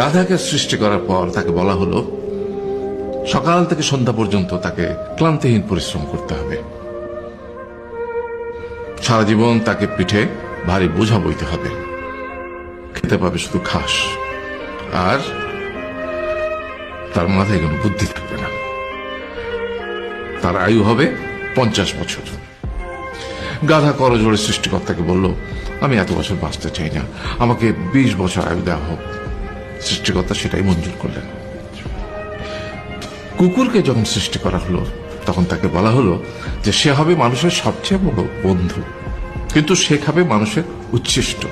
গাধাকে সৃষ্টি করার পর তাকে বলা হলো সকাল থেকে সন্ধ্যা পর্যন্ত তাকে ক্লান্তিহীন পরিশ্রম করতে হবে। সারা জীবন তাকে পিঠে ভারী বোঝা বইতে হবে, খেতে পাবে শুধু ঘাস, আর তার মাথায় কোনো বুদ্ধি থাকবে না। তার আয়ু হবে 50 বছর। গাধা করজোড়ে সৃষ্টিকর্তাকে বলল, আমি এত বছর বাঁচতে চাই না, আমাকে 20 বছর আয়ু দেওয়া হোক। সৃষ্টিকর্তা সেটাই মঞ্জুর করলেন। কুকুরকে যখন সৃষ্টি করা হলো তখন তাকে বলা হলো যে সে হবে মানুষের সবচেয়ে বড় বন্ধু, কিন্তু সে খাবে মানুষের উচ্ছিষ্ট,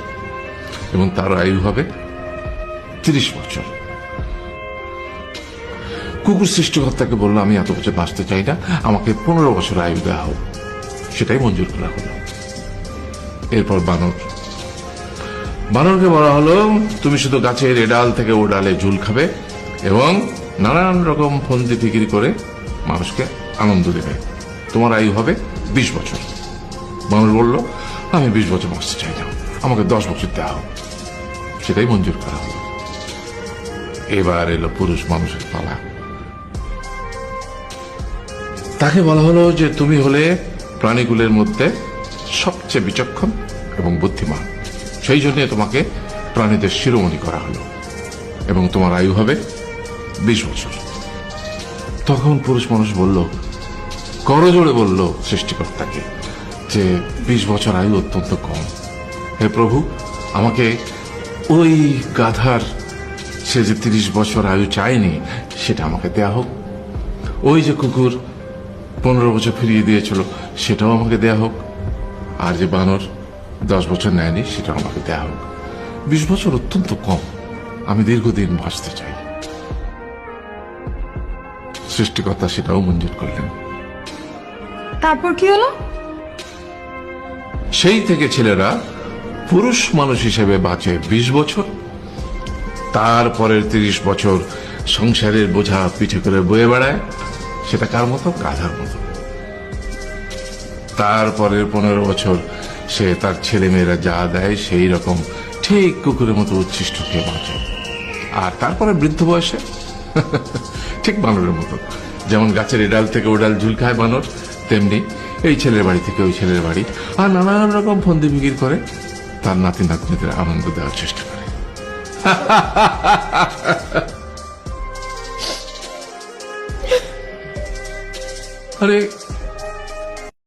এবং তার আয়ু হবে 30 বছর। কুকুর সৃষ্টিকর্তাকে বলল, আমি এত বছর বাঁচতে চাই না, আমাকে 15 বছর আয়ু দেওয়া হোক। সেটাই মঞ্জুর করা হলো। এরপর বানরকে বলা হলো, তুমি শুধু গাছের এ ডাল থেকে ও ডালে ঝুল খাবে এবং নানান রকম ফন্দি ফিকির করে মানুষকে আনন্দ দেবে, তোমার আয়ু হবে 20 বছর। বানর বলল, আমি 20 বছর বাঁচতে চাই না, আমাকে 10 বছর দেওয়া হোক। সেটাই মঞ্জুর করা হলো। এবার এলো পুরুষ মানুষের পালা। তাকে বলা হলো যে তুমি হলে প্রাণীগুলোর মধ্যে সবচেয়ে বিচক্ষণ এবং বুদ্ধিমান, সেই জন্য তোমাকে প্রাণীদের শিরোমণি করা হলো এবং তোমার আয়ু হবে 20 বছর। তখন পুরুষ মানুষ বলল, করজোড়ে বলল সৃষ্টিকর্তাকে যে 20 বছর আয়ু অত্যন্ত কম, হে প্রভু, আমাকে ওই গাধার সে যে 30 বছর আয়ু চায়নি সেটা আমাকে দেয়া হোক। ওই যে কুকুর 15 বছর ফিরিয়ে দিয়েছিল সেটাও আমাকে দেয়া হোক। আর যে বানর 10 বছর নেয়নি সেটাও আমাকে দেয়া হোক। 20 বছর অত্যন্ত কম, আমি দীর্ঘদিন বাঁচতে চাই। সৃষ্টিকর্তা সেটাও মঞ্জুর করলেন। তারপর কি হলো? সেই থেকে ছেলেরা পুরুষ মানুষ হিসেবে বাঁচে 20 বছর, তারপরের 30 বছর সংসারের বোঝা পিঠে করে বয়ে বেড়ায়, সেটা কার মতো? গাধার মতো। তারপরের 15 বছর সে তার ছেলে মেয়েরা যা দেয় সেই রকম ঠিক কুকুরের মতো উচ্ছিষ্ট খেয়ে বাঁচে। আর তারপরে বৃদ্ধ বয়সে ঠিক বানরের মতো, যেমন গাছের এডাল থেকে ওডাল ঝুল খায় বানর, তেমনি এই ছেলের বাড়ি থেকে ওই ছেলের বাড়ি আর নানান রকম ফন্দি ফিকির করে তার নাতি নাতনিদের আনন্দ দেওয়ার চেষ্টা করে। আরে